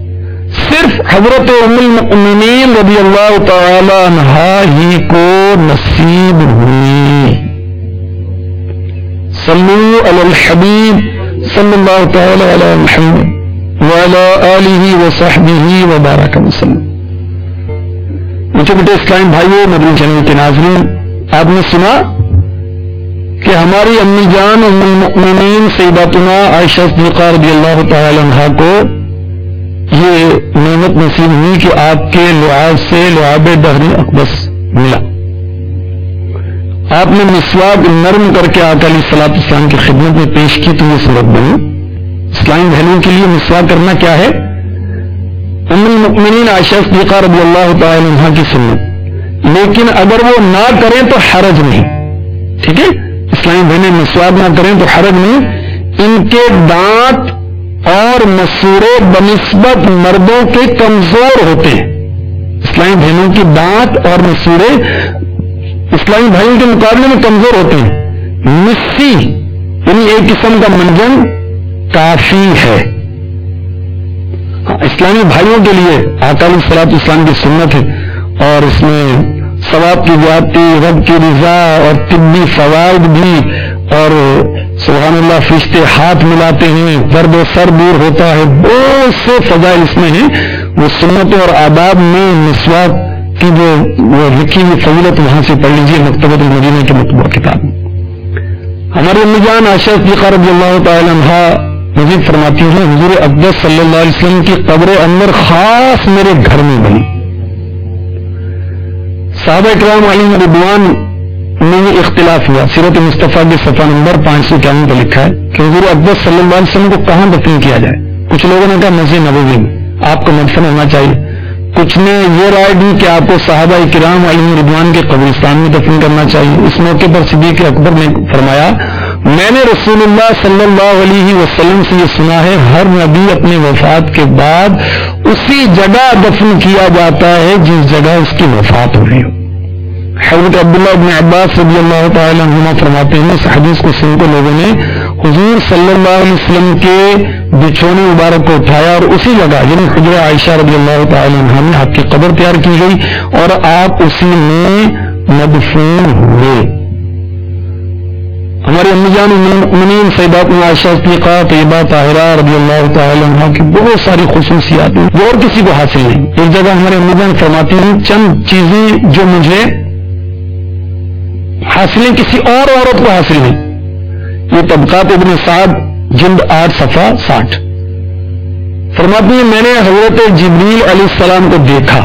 [SPEAKER 3] صرف حضرت ام المؤمنین رضی اللہ تعالی عنہا ہی کو نصیب ہوئی۔ صلو علی الحبیب صلی اللہ تعالی علی محمد وعلی آلہ وصحبہ وبارک وسلم۔ مجھے بیٹے اسلام بھائیو، مدنی چینل کے ناظرین، آپ نے سنا کہ ہماری امی جان ام المؤمنین سیداتنا عائشہ صدیقہ رضی اللہ تعالی عنہا کو یہ نعمت نصیب ہوئی کہ آپ کے لعاب سے لعاب دہر اقدس ملا۔ آپ نے مسواک نرم کر کے آقا علیہ الصلوۃ والسلام کی خدمت میں پیش کی تو یہ صورت بنی۔ اسلامی بہنوں کے لیے مسواک کرنا کیا ہے؟ ام المؤمنین عائشہ صدیقہ رضی اللہ تعالی عنہا کی سنت، لیکن اگر وہ نہ کریں تو حرج نہیں، ٹھیک ہے؟ اسلامی بہنیں مسواک نہ کریں تو حرج نہیں۔ ان کے دانت اور مسورے بنسبت مردوں کے کمزور ہوتے ہیں۔ اسلامی بہنوں کی دانت اور مسورے اسلامی بھائیوں کے مقابلے میں کمزور ہوتے ہیں۔ مسی یعنی ایک قسم کا منجن کافی ہے۔ اسلامی بھائیوں کے لیے آقا علیہ الصلوۃ والسلام کی سنت ہے، اور اس میں ثواب کی زیادتی، رب کی رضا اور طبی فوائد بھی، اور سبحان اللہ فرشتے ہاتھ ملاتے ہیں، درد و سر دور ہوتا ہے، بہت سے فضائل اس میں ہیں۔ وہ سنتوں اور آداب میں مسواک کی جو وہ لکھی ہوئی فضیلت وہاں سے پڑھ لیجیے، مکتبۃ المدینہ کی مطبوعہ کتاب میں۔ ہماری امی جان عائشہ صدیقہ رضی اللہ تعالی عنہا مزید فرماتی ہیں حضور اقدس صلی اللہ علیہ وسلم کی قبر انور خاص میرے گھر میں بنی۔ صحابہ کرام علیہم رضوان میں یہ اختلاف ہوا، سیرت مصطفیٰ کے صفحہ نمبر 551 پر لکھا ہے کہ حضور اقدس صلی اللہ علیہ وسلم کو کہاں دفن کیا جائے۔ کچھ لوگوں نے کہا مسجد نبوی میں آپ کو مدفن ہونا چاہیے، کچھ نے یہ رائے دی کہ آپ کو صحابہ کرام علیہم رضوان کے قبرستان میں دفن کرنا چاہیے۔ اس موقع پر صدیق اکبر نے فرمایا میں نے رسول اللہ صلی اللہ علیہ وسلم سے یہ سنا ہے ہر نبی اپنے وفات کے بعد اسی جگہ دفن کیا جاتا ہے جس جگہ اس کی وفات ہو رہی ہو۔ حضرت عبداللہ بن عباس رضی اللہ تعالی عنہما فرماتے ہیں اس حدیث کو سن کر لوگوں نے حضور صلی اللہ علیہ وسلم کے بچھونے مبارک کو اٹھایا اور اسی جگہ یعنی حجرہ عائشہ رضی اللہ تعالی عنہا میں آپ کی قبر تیار کی گئی اور آپ اسی میں مدفون ہوئے۔ ہمارے امی جان المؤمنین سیداتنا عائشہ صدیقہ طیبہ طاہرہ رضی اللہ تعالی عنہا کی بہت ساری خصوصیات ہیں جو اور کسی کو حاصل نہیں. ایک جگہ ہمارے امی جان فرماتی ہیں چند چیزیں جو مجھے حاصل ہیں کسی اور عورت کو حاصل نہیں. یہ طبقات ابن سعد جلد 8 صفحہ 60 فرماتی ہیں میں نے حضرت جبریل علیہ السلام کو دیکھا,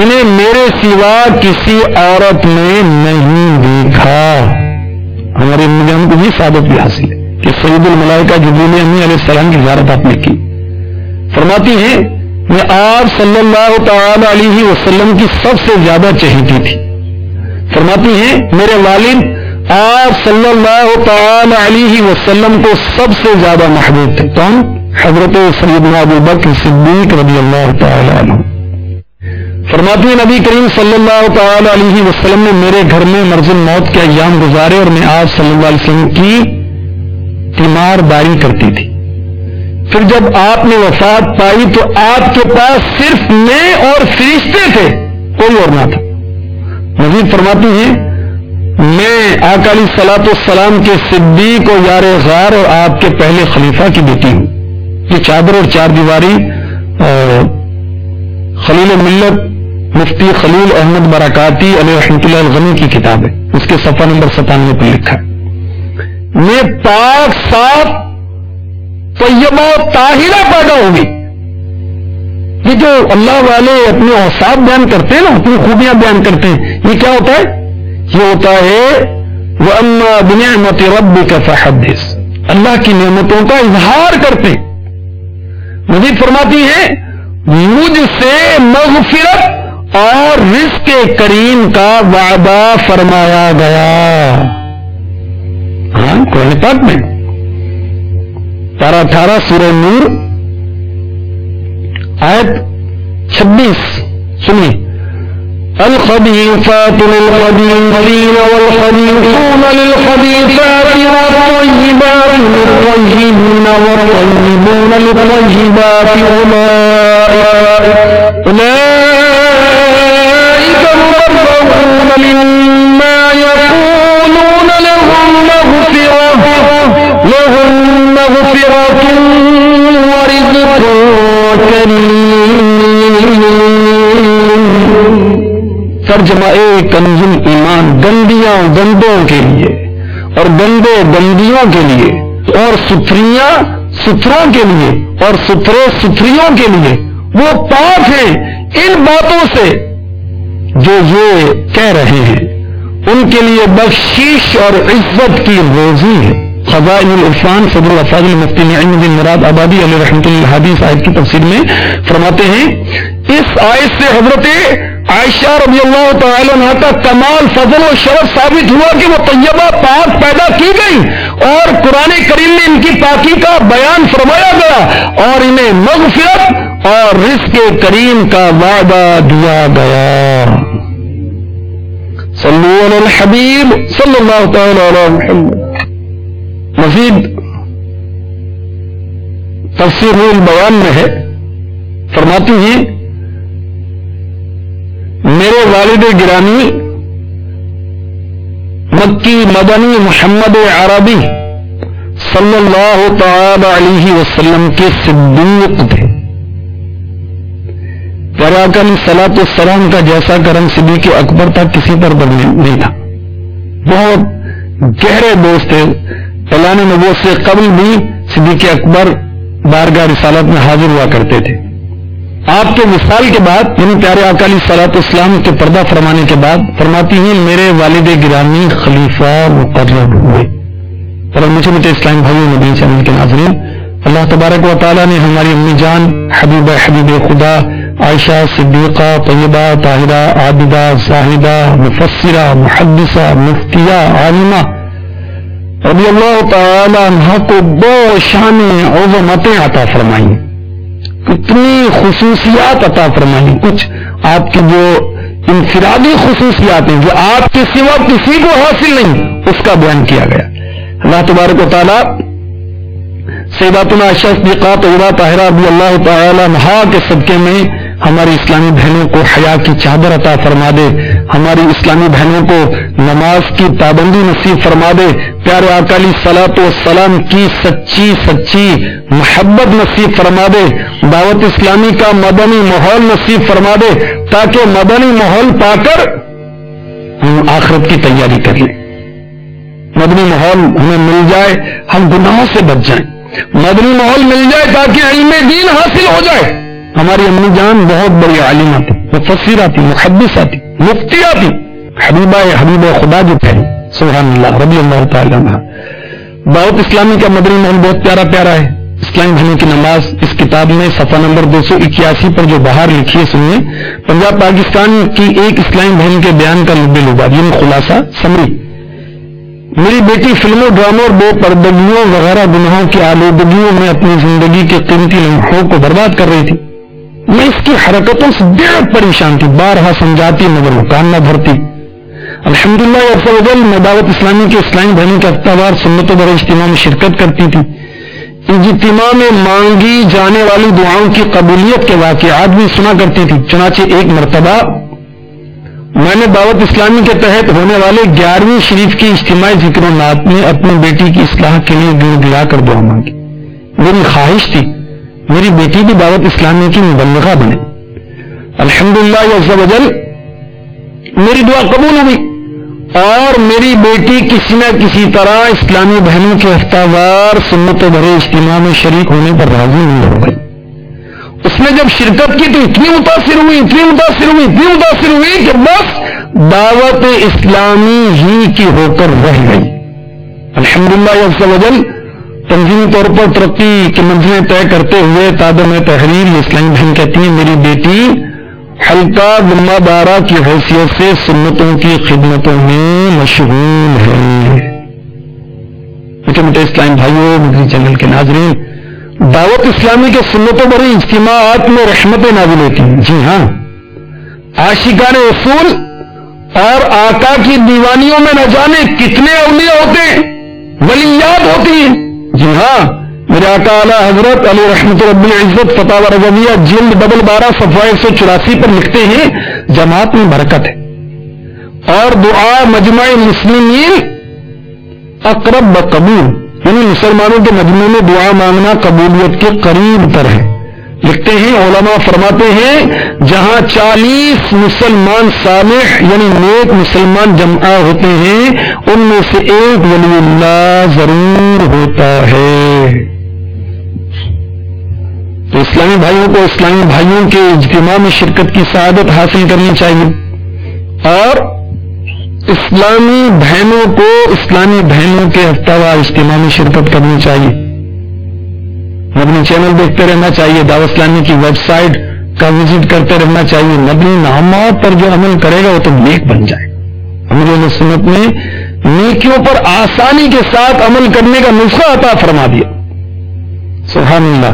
[SPEAKER 3] انہیں میرے سوا کسی عورت نے نہیں دیکھا. ہمارے امی جان کو بھی سعادت بھی حاصل ہے کہ سید الملائکہ جبریل امی علیہ السلام کی زیارت آپ نے کی. فرماتی ہیں میں آپ صلی اللہ تعالی علیہ وسلم کی سب سے زیادہ چہیتی تھی. فرماتی ہیں میرے والد آپ صلی اللہ تعالی علیہ وسلم کو سب سے زیادہ محبوب تھے. کون؟ حضرت سیدنا ابو بکر صدیق رضی اللہ تعالی عنہ. فرماتی ہیں نبی کریم صلی اللہ تعالی علیہ وسلم نے میرے گھر میں مرض الموت کے ایام گزارے اور میں آپ صلی اللہ علیہ وسلم کی تیمارداری کرتی تھی. پھر جب آپ نے وفات پائی تو آپ کے پاس صرف میں اور فرشتے تھے, کوئی اور نہ تھا. مزید فرماتی ہیں میں آقا علیہ الصلوۃ والسلام کے صدیق و یار غار اور آپ کے پہلے خلیفہ کی بیٹی ہوں. یہ چادر اور چار دیواری خلیل ملت مفتی خلیل احمد برکاتی علیہ رحمۃ اللہ الغنی کی کتاب ہے, اس کے صفحہ نمبر 97 پر لکھا ہے میں پاک صاف طیبہ طاہرہ پیدا ہوگی. یہ جو اللہ والے اپنے اوصاف بیان کرتے ہیں نا, اپنی خوبیاں بیان کرتے ہیں, یہ کیا ہوتا ہے؟ یہ ہوتا ہے وَأَمَّا بِنِعْمَةِ رَبِّكَ فَحَدِّثْ, اللہ کی نعمتوں کا اظہار کرتے. مزید فرماتی ہے مجھ سے مغفرت اور رزق کریم کا وعدہ فرمایا گیا. ہاں قرآن پاک میں پارہ 18 سورہ نور آیت 26 سنیے. الخبيثات للخبيثين والخبيثون للخبيثات والطيبات للطيبين والطيبون للطيبات أولئك مبرؤون مما يقولون لهم مغفرة ورزق كريم. ترجمہ کنز ایمان گندیاں گندوں کے لیے اور گندے گندیوں کے لیے اور ستھریاں ستھروں کے لیے اور ستھرے ستھریوں کے لیے وہ پاک ہیں ان باتوں سے جو یہ کہہ رہے ہیں. ان کے لیے بخشش اور عزت کی روزی ہے. خزائن العرفان صدر الافاضل مفتی نعیم الدین مراد آبادی علیہ رحمۃ اللہ حدیث آیت کی تفسیر میں فرماتے ہیں اس آیت سے حضرت عائشہ رضی اللہ تعالی عنہ کا کمال فضل و شرف ثابت ہوا کہ وہ طیبہ پاک پیدا کی گئی اور قرآن کریم میں ان کی پاکی کا بیان فرمایا گیا اور انہیں مغفرت اور رزق کریم کا وعدہ دیا گیا. صلو علی الحبیب صلی اللہ تعالی علی محمد. مزید تفسیر البیان میں ہے فرماتی ہیں میرے والد گرامی مکی مدنی محمد عربی صلی اللہ تعالی علیہ وسلم کے صدیق تھے. پیارے آقا علیہ الصلوۃ والسلام کا جیسا کرم صدیق اکبر تھا کسی پر نہیں تھا. بہت گہرے دوست تھے. اعلان نبوت سے قبل بھی صدیق اکبر بارگاہ رسالت میں حاضر ہوا کرتے تھے. آپ کے وصال کے بعد یعنی پیارے آقا علیہ الصلوۃ والسلام کے پردہ فرمانے کے بعد فرماتی ہیں میرے والد گرامی خلیفہ مقرر ہوئے. اور مجھے میٹھے اسلام بھائیوں نبی چینل کے ناظرین, اللہ تبارک و تعالیٰ نے ہماری امی جان حبیب خدا عائشہ صدیقہ طیبہ طاہرہ عابدہ زاہدہ مفسرہ محدثہ مفتیہ عالمہ رضی اللہ تعالی عنہ کو بہت شان عظمتیں عطا فرمائیں, کتنی خصوصیات عطا فرمائیں. کچھ آپ کی جو انفرادی خصوصیات ہیں جو آپ کے سوا کسی کو حاصل نہیں اس کا بیان کیا گیا. اللہ تبارک و تعالی سیداتنا عائشہ صدیقہ طیبہ طاہرہ رضی اللہ تعالی عنہا کے صدقے میں ہماری اسلامی بہنوں کو حیا کی چادر عطا فرما دے, ہماری اسلامی بہنوں کو نماز کی پابندی نصیب فرما دے، پیارے آقا علیہ الصلوۃ والسلام کی سچی سچی محبت نصیب فرما دے، دعوت اسلامی کا مدنی ماحول نصیب فرما دے، تاکہ مدنی ماحول پا کر ہم آخرت کی تیاری کر لیں، مدنی ماحول ہمیں مل جائے، ہم گناہوں سے بچ جائیں، مدنی ماحول مل جائے تاکہ علم دین حاصل ہو جائے۔ ہماری امی جان بہت بڑی عالمہ تھی، مفسرہ تھی، محدثہ تھی، مفتیہ تھی، حبیب خدا جو تھے، سبحان اللہ رضی اللہ تعالی عنہ۔ دعوت اسلامی کا مدنی ماحول بہت پیارا پیارا ہے۔ اسلام بھائیوں کی نماز اس کتاب میں صفحہ نمبر 281 پر جو باہر لکھی ہے سنیے، پنجاب پاکستان کی ایک اسلام بہن کے بیان کا لب لباب، یہ خلاصہ سمری۔ میری بیٹی فلموں، ڈراموں اور بے پردگیوں وغیرہ گناہوں کی آلودگیوں میں اپنی زندگی کے قیمتی لمحوں کو برباد کر رہی تھی۔ میں اس کی حرکتوں سے بےحد پریشان تھی، بارہا سمجھاتی مگر وہ کان نہ بھرتی۔ الحمدللہ عز و جل میں دعوت اسلامی کے اسلامی بہنوں کے ہفتہ وار سنت و بر اجتماع میں شرکت کرتی تھی۔ اجتماع میں مانگی جانے والی دعاؤں کی قبولیت کے واقعات بھی سنا کرتی تھی۔ چنانچہ ایک مرتبہ میں نے دعوت اسلامی کے تحت ہونے والے 11ویں شریف کی اجتماعی ذکر و نعت میں اپنی بیٹی کی اصلاح کے لیے گڑ گڑا کر دعا مانگی۔ میری خواہش تھی میری بیٹی بھی دعوت اسلامی کی مبلغہ بنے۔ الحمدللہ عز و جل میری دعا قبول ہوئی اور میری بیٹی کسی نہ کسی طرح اسلامی بہنوں کے ہفتہ وار سنت و بھرے اجتماع میں شریک ہونے پر راضی نہیں ہو گئی۔ اس نے جب شرکت کی تو اتنی متاثر ہوئی کہ بس دعوت اسلامی ہی کی ہو کر رہ گئی۔ الحمدللہ عز و جل تنظیمی طور پر ترقی کی منزلیں طے کرتے ہوئے تادم تحریر یہ اسلامی بہن کہتی ہیں میری بیٹی حلقہ ذمہ دارہ کی حیثیت سے سنتوں کی خدمتوں میں مشغول ہے۔ میٹھے میٹھے اسلام بھائیوں، مدنی چینل کے ناظرین، دعوت اسلامی کے سنتوں بھری اجتماعات میں رحمتیں نازل ہوتی ہیں۔ جی ہاں، عاشقان رسول اور آقا کی دیوانیوں میں نہ جانے کتنے اولیاء ہوتے ہیں، ولیات ہوتی ہیں۔ جی ہاں، میرے آقا اعلیٰ حضرت علی رحمت رب العزت فتاوی رضویہ جلد 12 صفحہ 184 پر لکھتے ہیں جماعت میں برکت ہے اور دعا مجمع مسلمین اقرب بقبول، یعنی مسلمانوں کے مجمع میں دعا مانگنا قبولیت کے قریب تر ہے۔ لکھتے ہیں علماء فرماتے ہیں جہاں 40 مسلمان صالح یعنی نیک مسلمان جمع ہوتے ہیں ان میں سے ایک ولی اللہ ضرور ہوتا ہے۔ تو اسلامی بھائیوں کو اسلامی بھائیوں کے اجتماع میں شرکت کی سعادت حاصل کرنی چاہیے اور اسلامی بہنوں کو اسلامی بہنوں کے ہفتہ وار اجتماع میں شرکت کرنی چاہیے۔ مدنی چینل دیکھتے رہنا چاہیے، دعوت اسلامی کی ویب سائٹ کا وزٹ کرتے رہنا چاہیے۔ مدنی انعامات پر جو عمل کرے گا وہ تو نیک بن جائے گا۔ ہماری سنت میں نیکیوں پر آسانی کے ساتھ عمل کرنے کا نسخہ عطا فرما دیا۔ سبحان اللہ۔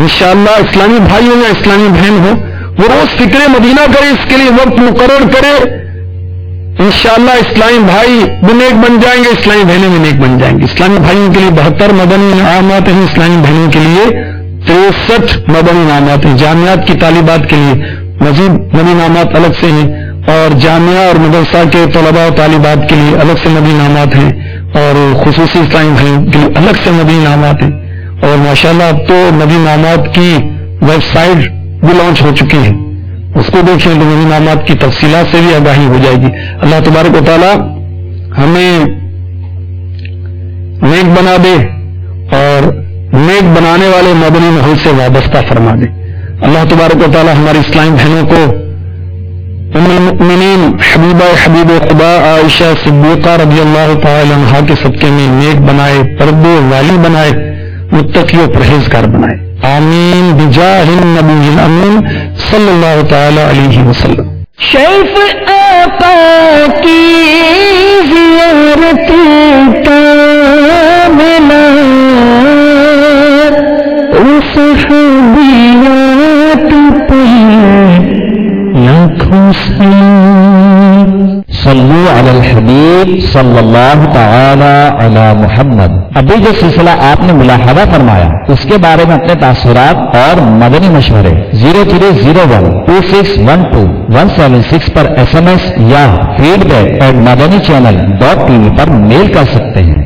[SPEAKER 3] انشاءاللہ اسلامی بھائی ہو یا اسلامی بہن ہو وہ روز فکر مدینہ کرے، اس کے لیے وقت مقرر کرے، انشاءاللہ اسلامی بھائی بھی نیک بن جائیں گے، اسلامی بہنیں بھی نیک بن جائیں گے۔ اسلامی بھائیوں کے لیے 72 مدنی انعامات ہیں، اسلامی بہنوں کے لیے 63 مدنی انعامات ہیں۔ جامعات کی طالبات کے لیے مزید مدنی انعامات الگ سے ہیں اور جامعہ اور مدرسہ کے طلباء و طالبات کے لیے الگ سے مدنی انعامات ہیں اور خصوصی اسلامی بھائیوں کے لیے الگ سے مدنی انعامات ہیں۔ اور ماشاءاللہ اب تو مدنی انعامات کی ویب سائٹ بھی لانچ ہو چکی ہے، اس کو دیکھیں تو مدنی انعامات کی تفصیلات سے بھی آگاہی ہو جائے گی۔ اللہ تبارک و تعالی ہمیں نیک بنا دے اور نیک بنانے والے مدنی ماحول سے وابستہ فرما دے۔ اللہ تبارک و تعالی ہماری اسلامی بہنوں کو ام المؤمنین حبیبہ حبیب خدا عائشہ صدیقہ رضی اللہ تعالی عنہا کے صدقے میں نیک بنائے، پردے والی بنائے، متقی و پرہیزگار بنائے۔ آمین بجاہ النبی الامین صلی اللہ تعالی علیہ وسلم۔
[SPEAKER 2] شیف آقا کی زیارت کا ملا صحابیات پر لاکھوں سلام۔
[SPEAKER 1] صلو علی الحبیب صلی اللہ تعالی علی محمد. ابھی جو سلسلہ آپ نے ملاحظہ فرمایا اس کے بارے میں اپنے تاثرات اور مدنی مشورے 03012612 پر SMS یا feedback@madanichannel.tv پر میل کر سکتے ہیں.